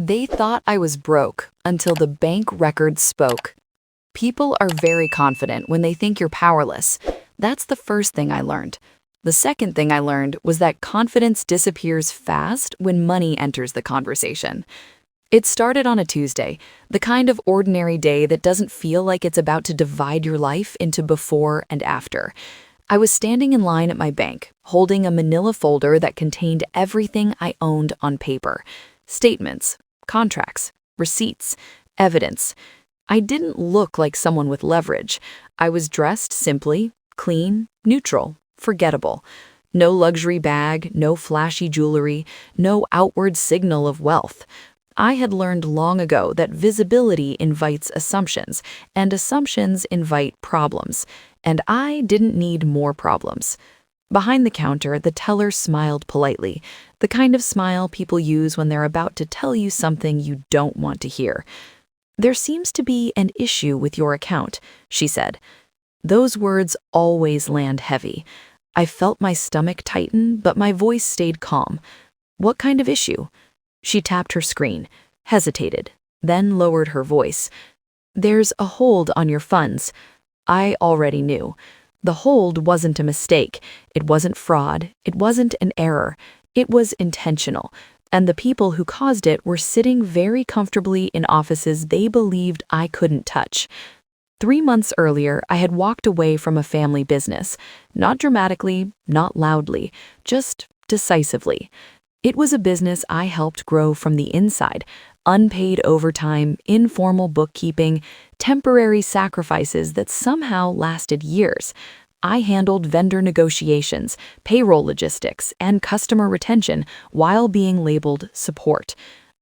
They thought I was broke until the bank records spoke. People are very confident when they think you're powerless. That's the first thing I learned. The second thing I learned was that confidence disappears fast when money enters the conversation. It started on a Tuesday, the kind of ordinary day that doesn't feel like it's about to divide your life into before and after. I was standing in line at my bank, holding a manila folder that contained everything I owned on paper. Statements, contracts, receipts, evidence. I didn't look like someone with leverage. I was dressed simply, clean, neutral, forgettable. No luxury bag, no flashy jewelry, no outward signal of wealth. I had learned long ago that visibility invites assumptions, and assumptions invite problems, and I didn't need more problems. Behind the counter, the teller smiled politely, the kind of smile people use when they're about to tell you something you don't want to hear. "There seems to be an issue with your account," she said. Those words always land heavy. I felt my stomach tighten, but my voice stayed calm. "What kind of issue?" She tapped her screen, hesitated, then lowered her voice. "There's a hold on your funds." I already knew. The hold wasn't a mistake. It wasn't fraud. It wasn't an error. It was intentional. And the people who caused it were sitting very comfortably in offices they believed I couldn't touch. 3 months earlier, I had walked away from a family business. Not dramatically, not loudly, just decisively. It was a business I helped grow from the inside. Unpaid overtime, informal bookkeeping, temporary sacrifices that somehow lasted years. I handled vendor negotiations, payroll logistics, and customer retention while being labeled support.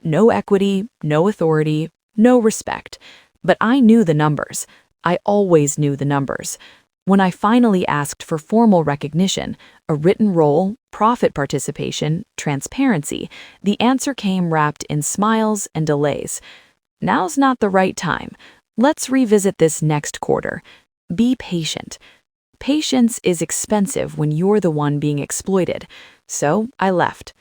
No equity, no authority, no respect. But I knew the numbers. I always knew the numbers. When I finally asked for formal recognition, a written role, profit participation, transparency, the answer came wrapped in smiles and delays. "Now's not the right time. Let's revisit this next quarter. Be patient." Patience is expensive when you're the one being exploited. So I left.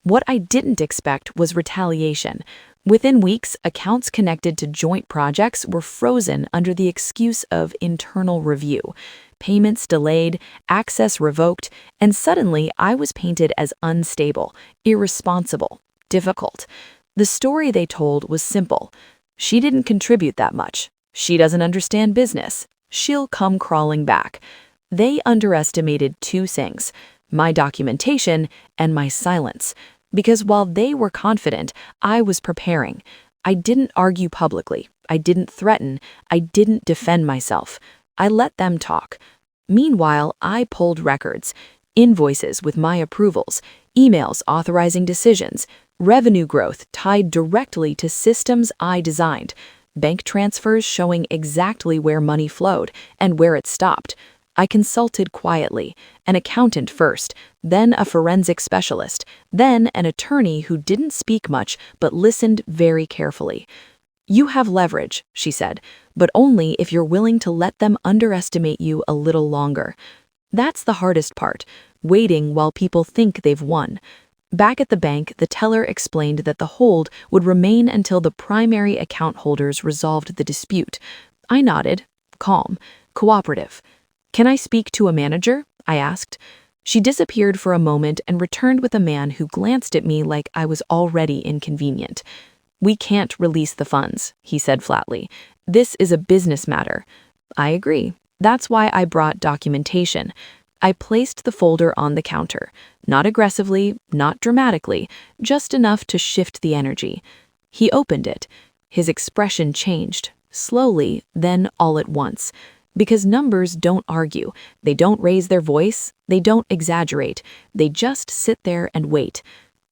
What I didn't expect was retaliation. Within weeks, accounts connected to joint projects were frozen under the excuse of internal review. Payments delayed, access revoked, and suddenly I was painted as unstable, irresponsible, difficult. The story they told was simple. She didn't contribute that much. She doesn't understand business. She'll come crawling back. They underestimated two things: my documentation and my silence. Because while they were confident, I was preparing. I didn't argue publicly. I didn't threaten. I didn't defend myself. I let them talk. Meanwhile, I pulled records, invoices with my approvals, emails authorizing decisions, revenue growth tied directly to systems I designed, bank transfers showing exactly where money flowed and where it stopped. I consulted quietly, an accountant first, then a forensic specialist, then an attorney who didn't speak much but listened very carefully. "You have leverage," she said, "but only if you're willing to let them underestimate you a little longer." That's the hardest part, waiting while people think they've won. Back at the bank, the teller explained that the hold would remain until the primary account holders resolved the dispute. I nodded, calm, cooperative. "Can I speak to a manager?" I asked. She disappeared for a moment and returned with a man who glanced at me like I was already inconvenient. "We can't release the funds," he said flatly. "This is a business matter." I agree. That's why I brought documentation. I placed the folder on the counter, not aggressively, not dramatically, just enough to shift the energy. He opened it. His expression changed, slowly, then all at once. Because numbers don't argue, they don't raise their voice, they don't exaggerate, they just sit there and wait.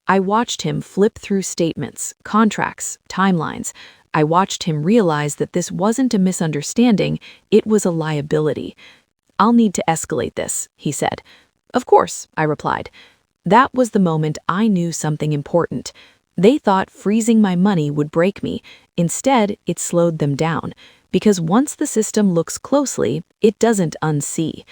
I watched him flip through statements, contracts, timelines. I watched him realize that this wasn't a misunderstanding, it was a liability. "I'll need to escalate this," he said. "Of course," I replied. That was the moment I knew something important. They thought freezing my money would break me. Instead, it slowed them down. Because once the system looks closely, it doesn't unsee.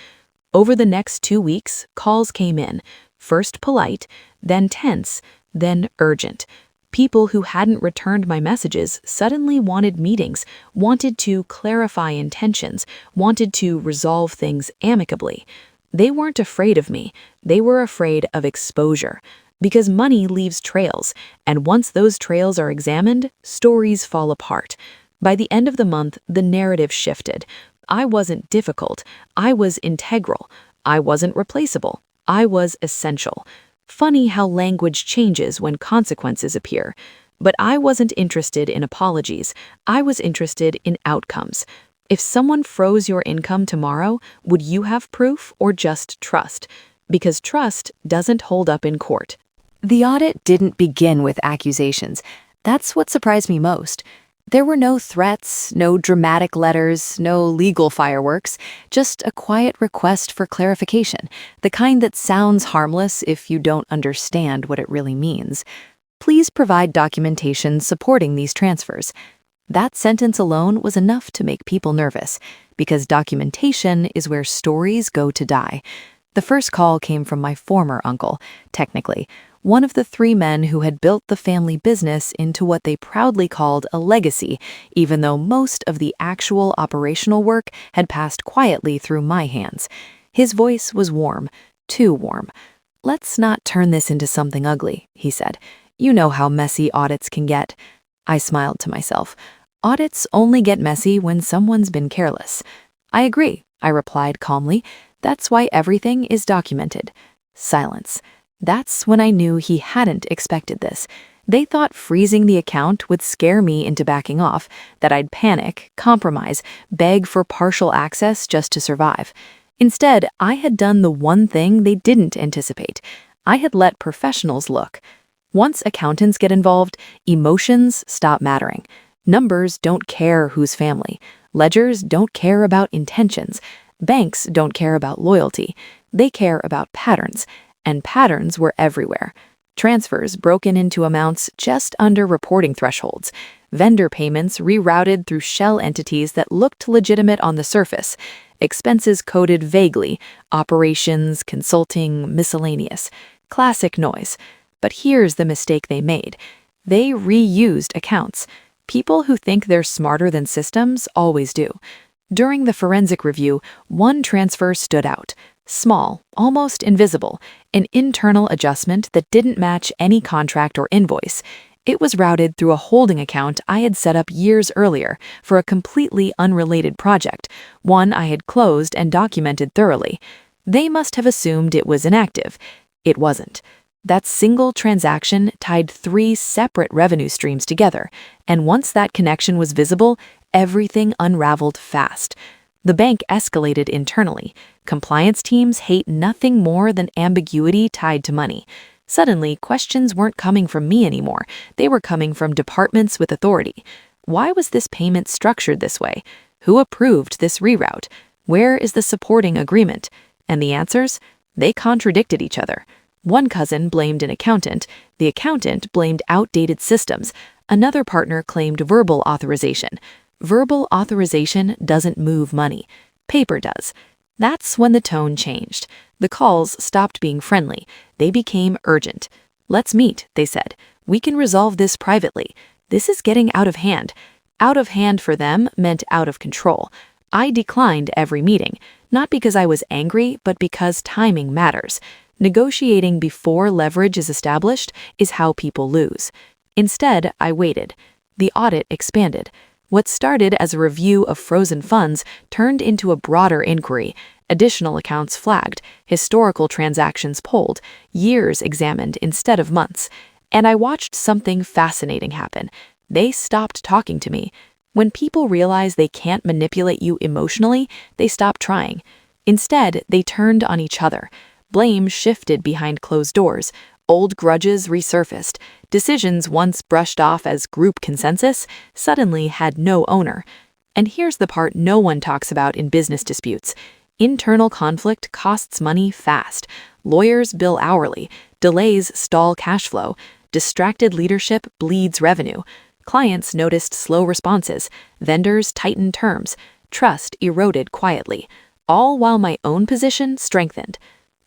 Over the next 2 weeks, calls came in, first polite, then tense, then urgent. People who hadn't returned my messages suddenly wanted meetings, wanted to clarify intentions, wanted to resolve things amicably. They weren't afraid of me, they were afraid of exposure. Because money leaves trails, and once those trails are examined, stories fall apart. By the end of the month, the narrative shifted. I wasn't difficult, I was integral. I wasn't replaceable, I was essential. Funny how language changes when consequences appear. But I wasn't interested in apologies, I was interested in outcomes. If someone froze your income tomorrow, would you have proof or just trust? Because trust doesn't hold up in court. The audit didn't begin with accusations. That's what surprised me most. There were no threats, no dramatic letters, no legal fireworks, just a quiet request for clarification, the kind that sounds harmless if you don't understand what it really means. Please provide documentation supporting these transfers. That sentence alone was enough to make people nervous, because documentation is where stories go to die. The first call came from my former uncle, technically, one of the 3 men who had built the family business into what they proudly called a legacy, even though most of the actual operational work had passed quietly through my hands. His voice was warm, too warm. "Let's not turn this into something ugly," he said. "You know how messy audits can get." I smiled to myself. Audits only get messy when someone's been careless. "I agree," I replied calmly. "That's why everything is documented." Silence. That's when I knew he hadn't expected this. They thought freezing the account would scare me into backing off, that I'd panic, compromise, beg for partial access just to survive. Instead, I had done the one thing they didn't anticipate. I had let professionals look. Once accountants get involved, emotions stop mattering. Numbers don't care whose family. Ledgers don't care about intentions. Banks don't care about loyalty. They care about patterns. And patterns were everywhere. Transfers broken into amounts just under reporting thresholds. Vendor payments rerouted through shell entities that looked legitimate on the surface. Expenses coded vaguely. Operations, consulting, miscellaneous. Classic noise. But here's the mistake they made. They reused accounts. People who think they're smarter than systems always do. During the forensic review, one transfer stood out. Small, almost invisible, an internal adjustment that didn't match any contract or invoice. It was routed through a holding account I had set up years earlier for a completely unrelated project, one I had closed and documented thoroughly. They must have assumed it was inactive. It wasn't. That single transaction tied 3 separate revenue streams together, and once that connection was visible, everything unraveled fast. The bank escalated internally. Compliance teams hate nothing more than ambiguity tied to money. Suddenly, questions weren't coming from me anymore. They were coming from departments with authority. Why was this payment structured this way? Who approved this reroute? Where is the supporting agreement? And the answers? They contradicted each other. One cousin blamed an accountant. The accountant blamed outdated systems. Another partner claimed verbal authorization. Verbal authorization doesn't move money. Paper does. That's when the tone changed. The calls stopped being friendly. They became urgent. "Let's meet," they said. "We can resolve this privately. This is getting out of hand." Out of hand for them meant out of control. I declined every meeting, not because I was angry, but because timing matters. Negotiating before leverage is established is how people lose. Instead, I waited. The audit expanded. What started as a review of frozen funds turned into a broader inquiry. Additional accounts flagged, historical transactions polled, years examined instead of months. And I watched something fascinating happen. They stopped talking to me. When people realize they can't manipulate you emotionally, they stop trying. Instead, they turned on each other. Blame shifted behind closed doors. Old grudges resurfaced. Decisions once brushed off as group consensus suddenly had no owner. And here's the part no one talks about in business disputes. Internal conflict costs money fast. Lawyers bill hourly. Delays stall cash flow. Distracted leadership bleeds revenue. Clients noticed slow responses. Vendors tightened terms. Trust eroded quietly. All while my own position strengthened.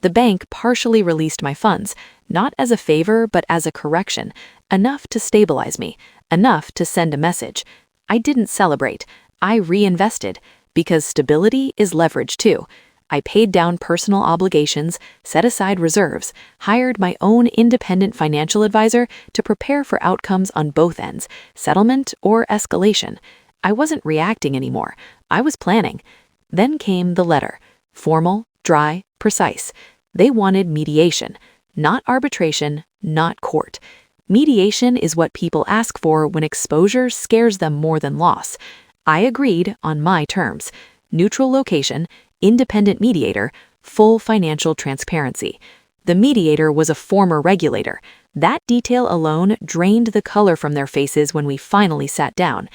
The bank partially released my funds, not as a favor but as a correction, enough to stabilize me, enough to send a message. I didn't celebrate. I reinvested, because stability is leverage too. I paid down personal obligations, set aside reserves, hired my own independent financial advisor to prepare for outcomes on both ends, settlement or escalation. I wasn't reacting anymore. I was planning. Then came the letter. Formal, dry, precise. They wanted mediation, not arbitration, not court. Mediation is what people ask for when exposure scares them more than loss. I agreed on my terms. Neutral location, independent mediator, full financial transparency. The mediator was a former regulator. That detail alone drained the color from their faces when we finally sat down.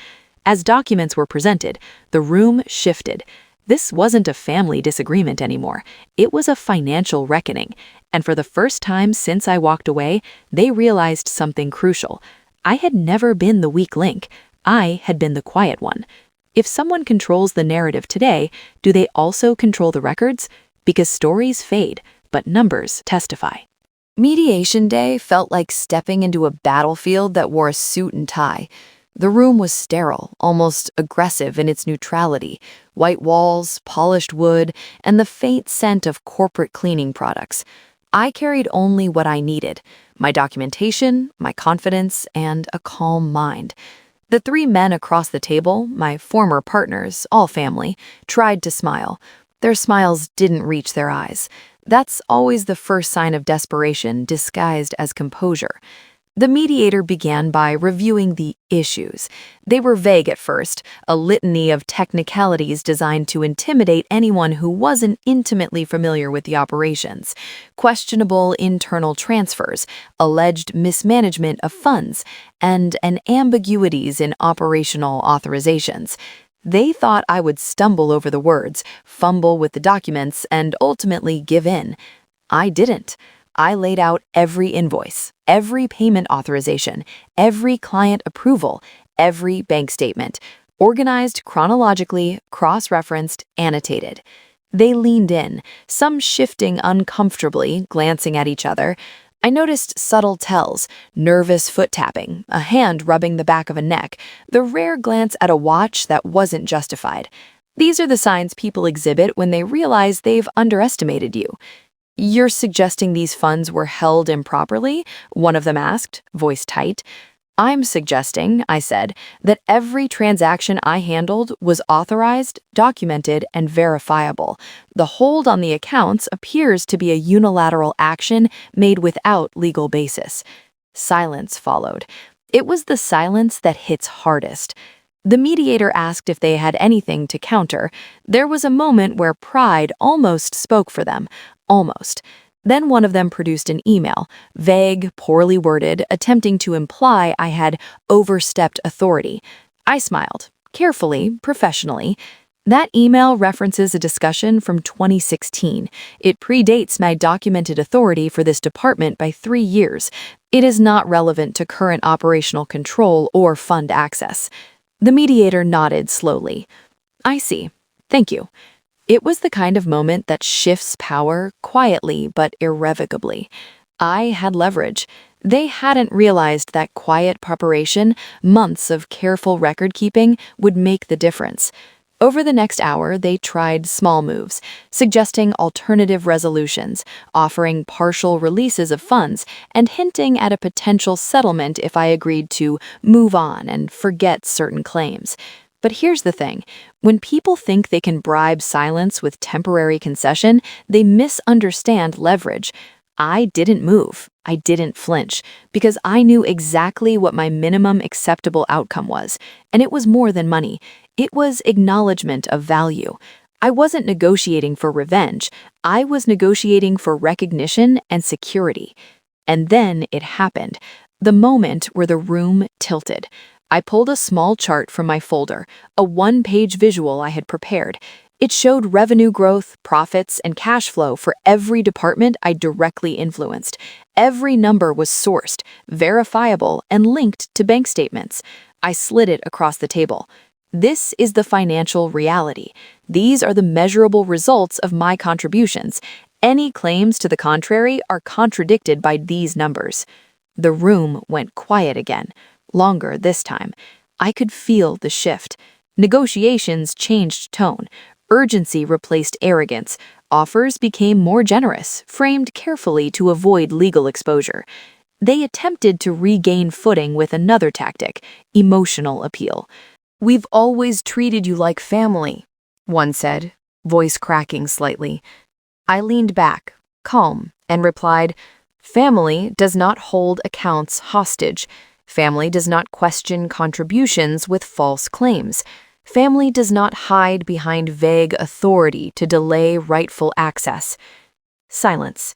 As documents were presented, the room shifted. This wasn't a family disagreement anymore. It was a financial reckoning. And for the first time since I walked away, they realized something crucial. I had never been the weak link. I had been the quiet one. If someone controls the narrative today, do they also control the records? Because stories fade, but numbers testify. Mediation day felt like stepping into a battlefield that wore a suit and tie. The room was sterile, almost aggressive in its neutrality. White walls, polished wood, and the faint scent of corporate cleaning products. I carried only what I needed: my documentation, my confidence, and a calm mind. The three men across the table, my former partners, all family, tried to smile. Their smiles didn't reach their eyes. That's always the first sign of desperation disguised as composure. The mediator began by reviewing the issues. They were vague at first, a litany of technicalities designed to intimidate anyone who wasn't intimately familiar with the operations. Questionable internal transfers, alleged mismanagement of funds, and ambiguities in operational authorizations. They thought I would stumble over the words, fumble with the documents, and ultimately give in. I didn't. I laid out every invoice, every payment authorization, every client approval, every bank statement, organized chronologically, cross-referenced, annotated. They leaned in, some shifting uncomfortably, glancing at each other. I noticed subtle tells: nervous foot tapping, a hand rubbing the back of a neck, the rare glance at a watch that wasn't justified. These are the signs people exhibit when they realize they've underestimated you. "You're suggesting these funds were held improperly?" one of them asked, voice tight. "I'm suggesting," I said, "that every transaction I handled was authorized, documented, and verifiable. The hold on the accounts appears to be a unilateral action made without legal basis." Silence followed. It was the silence that hits hardest. The mediator asked if they had anything to counter. There was a moment where pride almost spoke for them. Almost. Then one of them produced an email, vague, poorly worded, attempting to imply I had overstepped authority. I smiled, carefully, professionally. That email references a discussion from 2016. It predates my documented authority for this department by 3 years. It is not relevant to current operational control or fund access. The mediator nodded slowly. "I see. Thank you." It was the kind of moment that shifts power quietly but irrevocably. I had leverage. They hadn't realized that quiet preparation, months of careful record-keeping, would make the difference. Over the next hour, they tried small moves, suggesting alternative resolutions, offering partial releases of funds, and hinting at a potential settlement if I agreed to move on and forget certain claims. But here's the thing. When people think they can bribe silence with temporary concession, they misunderstand leverage. I didn't move. I didn't flinch, because I knew exactly what my minimum acceptable outcome was, and it was more than money. It was acknowledgement of value. I wasn't negotiating for revenge. I was negotiating for recognition and security. And then it happened. The moment where the room tilted. I pulled a small chart from my folder, a one-page visual I had prepared. It showed revenue growth, profits, and cash flow for every department I directly influenced. Every number was sourced, verifiable, and linked to bank statements. I slid it across the table. This is the financial reality. These are the measurable results of my contributions. Any claims to the contrary are contradicted by these numbers. The room went quiet again, longer this time. I could feel the shift. Negotiations changed tone. Urgency replaced arrogance. Offers became more generous, framed carefully to avoid legal exposure. They attempted to regain footing with another tactic, emotional appeal. "We've always treated you like family," one said, voice cracking slightly. I leaned back, calm, and replied, "Family does not hold accounts hostage. Family does not question contributions with false claims. Family does not hide behind vague authority to delay rightful access." Silence.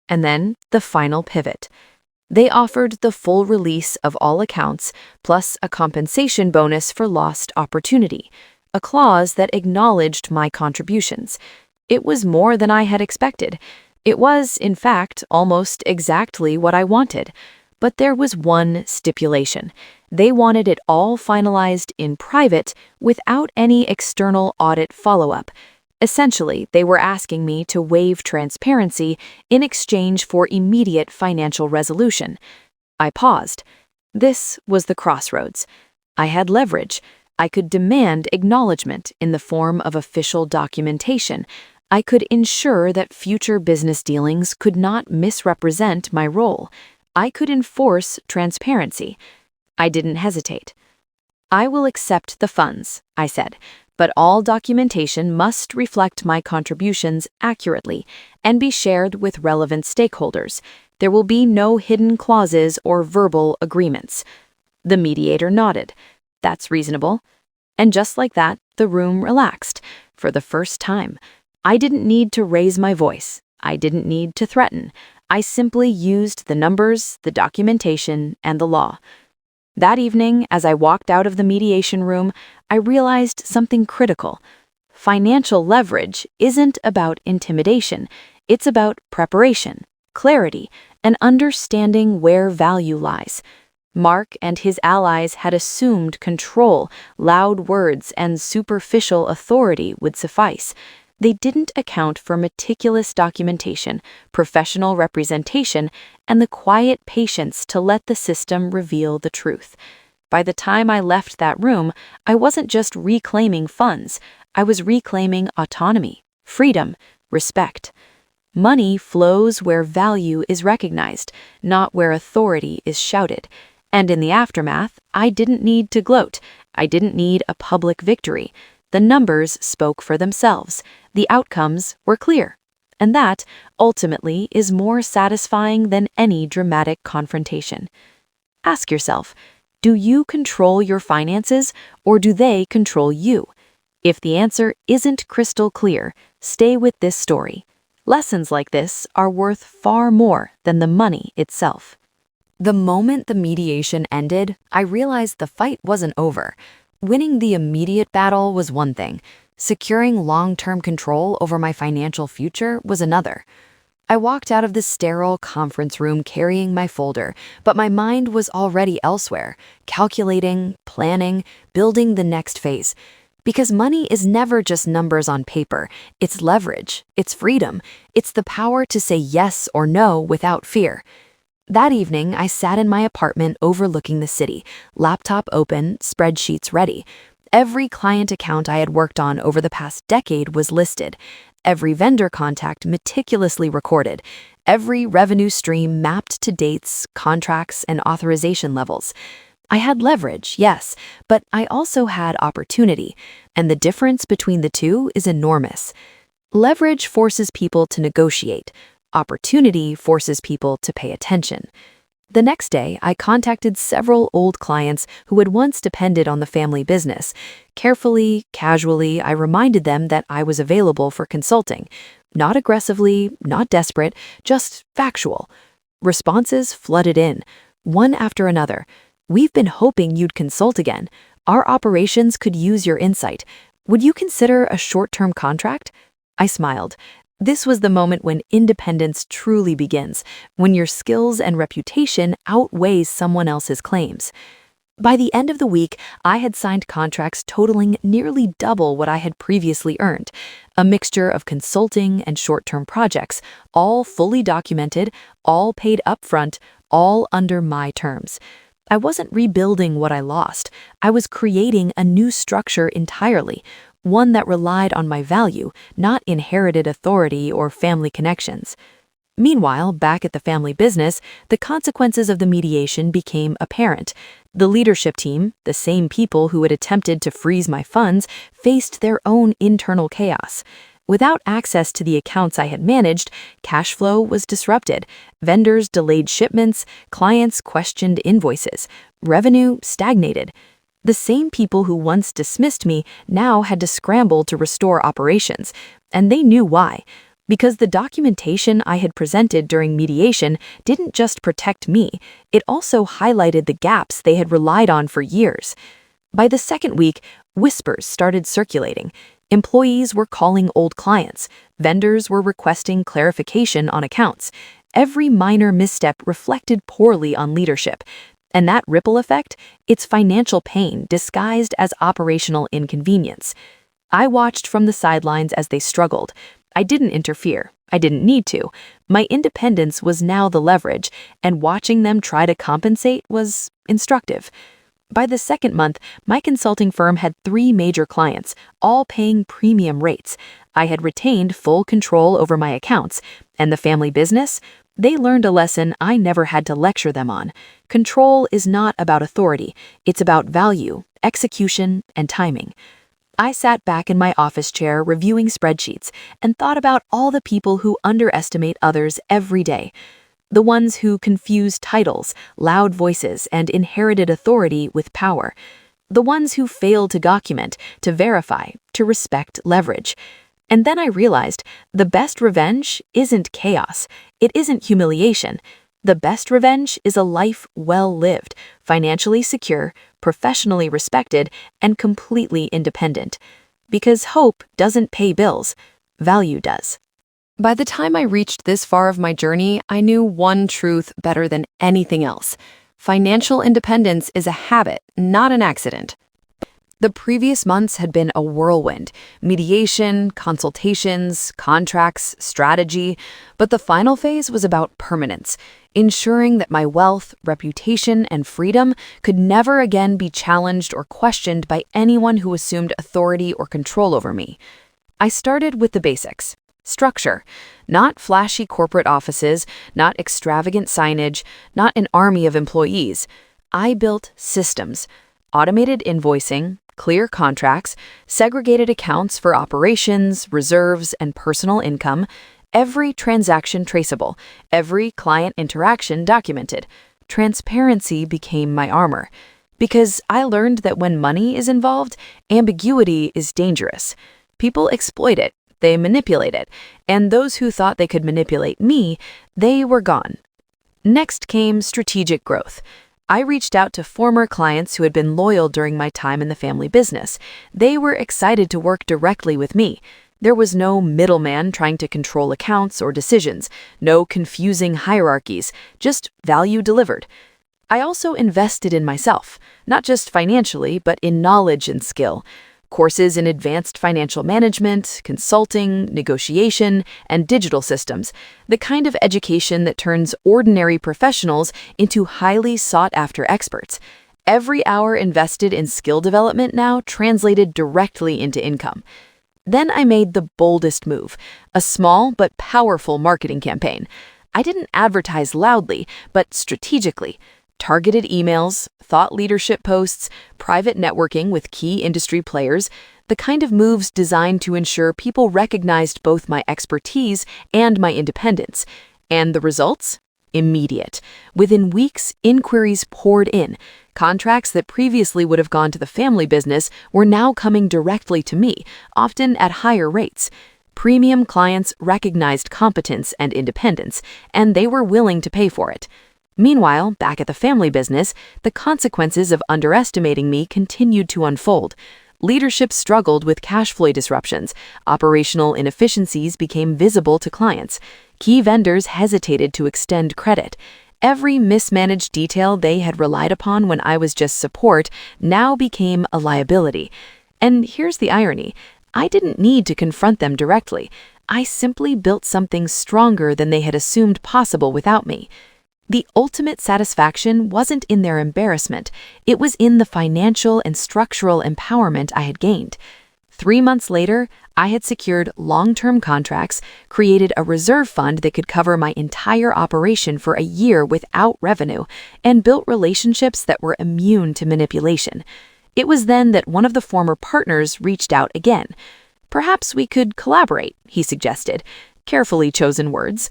And then the final pivot. They offered the full release of all accounts, plus a compensation bonus for lost opportunity, a clause that acknowledged my contributions. It was more than I had expected. It was, in fact, almost exactly what I wanted. But there was one stipulation. They wanted it all finalized in private without any external audit follow-up. Essentially, they were asking me to waive transparency in exchange for immediate financial resolution. I paused. This was the crossroads. I had leverage. I could demand acknowledgement in the form of official documentation. I could ensure that future business dealings could not misrepresent my role. I could enforce transparency. I didn't hesitate. "I will accept the funds," I said, "but all documentation must reflect my contributions accurately and be shared with relevant stakeholders. There will be no hidden clauses or verbal agreements." The mediator nodded. "That's reasonable." And just like that, the room relaxed. For the first time, I didn't need to raise my voice. I didn't need to threaten. I simply used the numbers, the documentation, and the law. That evening, as I walked out of the mediation room, I realized something critical. Financial leverage isn't about intimidation. It's about preparation, clarity, and understanding where value lies. Mark and his allies had assumed control, loud words, and superficial authority would suffice. They didn't account for meticulous documentation, professional representation, and the quiet patience to let the system reveal the truth. By the time I left that room, I wasn't just reclaiming funds. I was reclaiming autonomy, freedom, respect. Money flows where value is recognized, not where authority is shouted. And in the aftermath, I didn't need to gloat. I didn't need a public victory. The numbers spoke for themselves. The outcomes were clear. And that, ultimately, is more satisfying than any dramatic confrontation. Ask yourself, do you control your finances, or do they control you? If the answer isn't crystal clear, stay with this story. Lessons like this are worth far more than the money itself. The moment the mediation ended, I realized the fight wasn't over. Winning the immediate battle was one thing. Securing long-term control over my financial future was another. I walked out of the sterile conference room carrying my folder, but my mind was already elsewhere, calculating, planning, building the next phase. Because money is never just numbers on paper. It's leverage, it's freedom, it's the power to say yes or no without fear. That evening, I sat in my apartment overlooking the city, laptop open, spreadsheets ready. Every client account I had worked on over the past decade was listed. Every vendor contact meticulously recorded. Every revenue stream mapped to dates, contracts, and authorization levels. I had leverage, yes, but I also had opportunity, and the difference between the two is enormous. Leverage forces people to negotiate. Opportunity forces people to pay attention. The next day, I contacted several old clients who had once depended on the family business. Carefully, casually, I reminded them that I was available for consulting. Not aggressively, not desperate, just factual. Responses flooded in, one after another. "We've been hoping you'd consult again. Our operations could use your insight. Would you consider a short-term contract?" I smiled. This was the moment when independence truly begins, when your skills and reputation outweighs someone else's claims. By the end of the week, I had signed contracts totaling nearly double what I had previously earned, a mixture of consulting and short-term projects, all fully documented, all paid upfront, all under my terms. I wasn't rebuilding what I lost. I was creating a new structure entirely, one that relied on my value, not inherited authority or family connections. Meanwhile, back at the family business, the consequences of the mediation became apparent. The leadership team, the same people who had attempted to freeze my funds, faced their own internal chaos. Without access to the accounts I had managed, cash flow was disrupted. Vendors delayed shipments, clients questioned invoices, revenue stagnated. The same people who once dismissed me now had to scramble to restore operations, and they knew why. Because the documentation I had presented during mediation didn't just protect me, it also highlighted the gaps they had relied on for years. By the second week, whispers started circulating. Employees were calling old clients. Vendors were requesting clarification on accounts. Every minor misstep reflected poorly on leadership. And that ripple effect, it's financial pain disguised as operational inconvenience. I watched from the sidelines as they struggled. I didn't interfere. I didn't need to. My independence was now the leverage, and watching them try to compensate was instructive. By the second month, my consulting firm had 3 major clients, all paying premium rates. I had retained full control over my accounts, and the family business? They learned a lesson I never had to lecture them on. Control is not about authority. It's about value, execution, and timing. I sat back in my office chair reviewing spreadsheets and thought about all the people who underestimate others every day. The ones who confuse titles, loud voices, and inherited authority with power. The ones who fail to document, to verify, to respect leverage. And then I realized the best revenge isn't chaos. It isn't humiliation. The best revenge is a life well lived, financially secure, professionally respected, and completely independent. Because hope doesn't pay bills, value does. By the time I reached this far of my journey, I knew one truth better than anything else. Financial independence is a habit, not an accident. The previous months had been a whirlwind: mediation, consultations, contracts, strategy, but the final phase was about permanence, ensuring that my wealth, reputation, and freedom could never again be challenged or questioned by anyone who assumed authority or control over me. I started with the basics. Structure. Not flashy corporate offices, not extravagant signage, not an army of employees. I built systems. Automated invoicing, clear contracts, segregated accounts for operations, reserves, and personal income, every transaction traceable, every client interaction documented. Transparency became my armor. Because I learned that when money is involved, ambiguity is dangerous. People exploit it, they manipulate it, and those who thought they could manipulate me, they were gone. Next came strategic growth. I reached out to former clients who had been loyal during my time in the family business. They were excited to work directly with me. There was no middleman trying to control accounts or decisions, no confusing hierarchies, just value delivered. I also invested in myself, not just financially, but in knowledge and skill. Courses in advanced financial management, consulting, negotiation, and digital systems, the kind of education that turns ordinary professionals into highly sought-after experts. Every hour invested in skill development now translated directly into income. Then I made the boldest move, a small but powerful marketing campaign. I didn't advertise loudly, but strategically. Targeted emails, thought leadership posts, private networking with key industry players, the kind of moves designed to ensure people recognized both my expertise and my independence. And the results? Immediate. Within weeks, inquiries poured in. Contracts that previously would have gone to the family business were now coming directly to me, often at higher rates. Premium clients recognized competence and independence, and they were willing to pay for it. Meanwhile, back at the family business, the consequences of underestimating me continued to unfold. Leadership struggled with cash flow disruptions. Operational inefficiencies became visible to clients. Key vendors hesitated to extend credit. Every mismanaged detail they had relied upon when I was just support now became a liability. And here's the irony. I didn't need to confront them directly. I simply built something stronger than they had assumed possible without me. The ultimate satisfaction wasn't in their embarrassment, it was in the financial and structural empowerment I had gained. 3 months later, I had secured long-term contracts, created a reserve fund that could cover my entire operation for a year without revenue, and built relationships that were immune to manipulation. It was then that one of the former partners reached out again. "Perhaps we could collaborate," he suggested, carefully chosen words.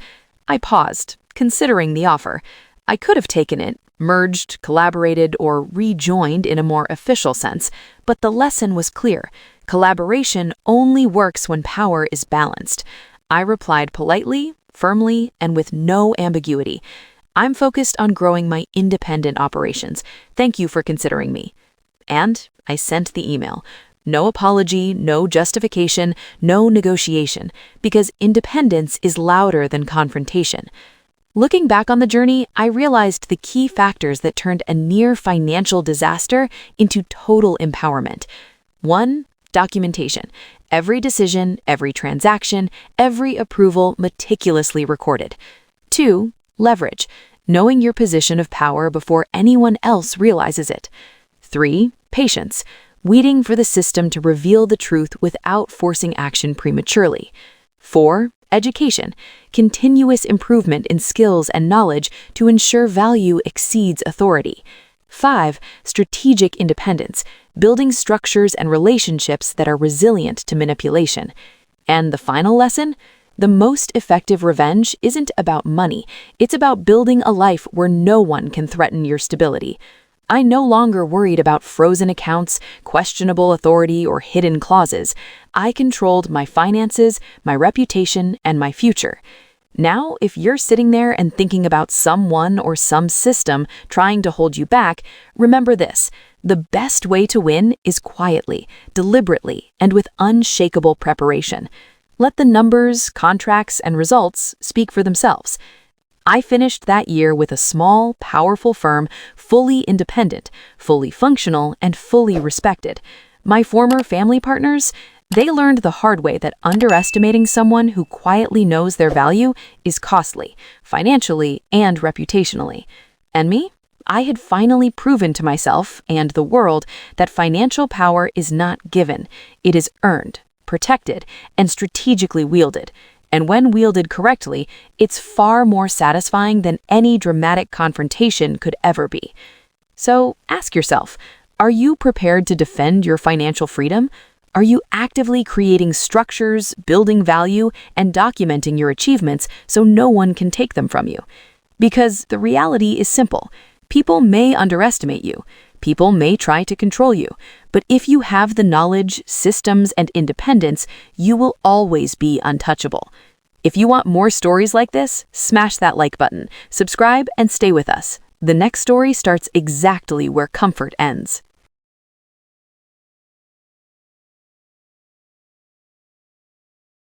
I paused, considering the offer. I could have taken it, merged, collaborated, or rejoined in a more official sense, but the lesson was clear. Collaboration only works when power is balanced. I replied politely, firmly, and with no ambiguity. "I'm focused on growing my independent operations. Thank you for considering me." And I sent the email. No apology, no justification, no negotiation, because independence is louder than confrontation. Looking back on the journey, I realized the key factors that turned a near financial disaster into total empowerment. 1. Documentation. Every decision, every transaction, every approval meticulously recorded. 2. Leverage. Knowing your position of power before anyone else realizes it. 3. Patience. Waiting for the system to reveal the truth without forcing action prematurely. 4. Education. Continuous improvement in skills and knowledge to ensure value exceeds authority. 5. Strategic independence. Building structures and relationships that are resilient to manipulation. And the final lesson? The most effective revenge isn't about money. It's about building a life where no one can threaten your stability. I no longer worried about frozen accounts, questionable authority, or hidden clauses. I controlled my finances, my reputation, and my future. Now, if you're sitting there and thinking about someone or some system trying to hold you back, remember this: the best way to win is quietly, deliberately, and with unshakable preparation. Let the numbers, contracts, and results speak for themselves. I finished that year with a small, powerful firm, fully independent, fully functional, and fully respected. My former family partners, they learned the hard way that underestimating someone who quietly knows their value is costly, financially and reputationally. And me? I had finally proven to myself and the world that financial power is not given. It is earned, protected, and strategically wielded. And when wielded correctly, it's far more satisfying than any dramatic confrontation could ever be. So ask yourself, are you prepared to defend your financial freedom? Are you actively creating structures, building value, and documenting your achievements so no one can take them from you? Because the reality is simple. People may underestimate you. People may try to control you. But if you have the knowledge, systems, and independence, you will always be untouchable. If you want more stories like this, smash that like button, subscribe, and stay with us. The next story starts exactly where comfort ends.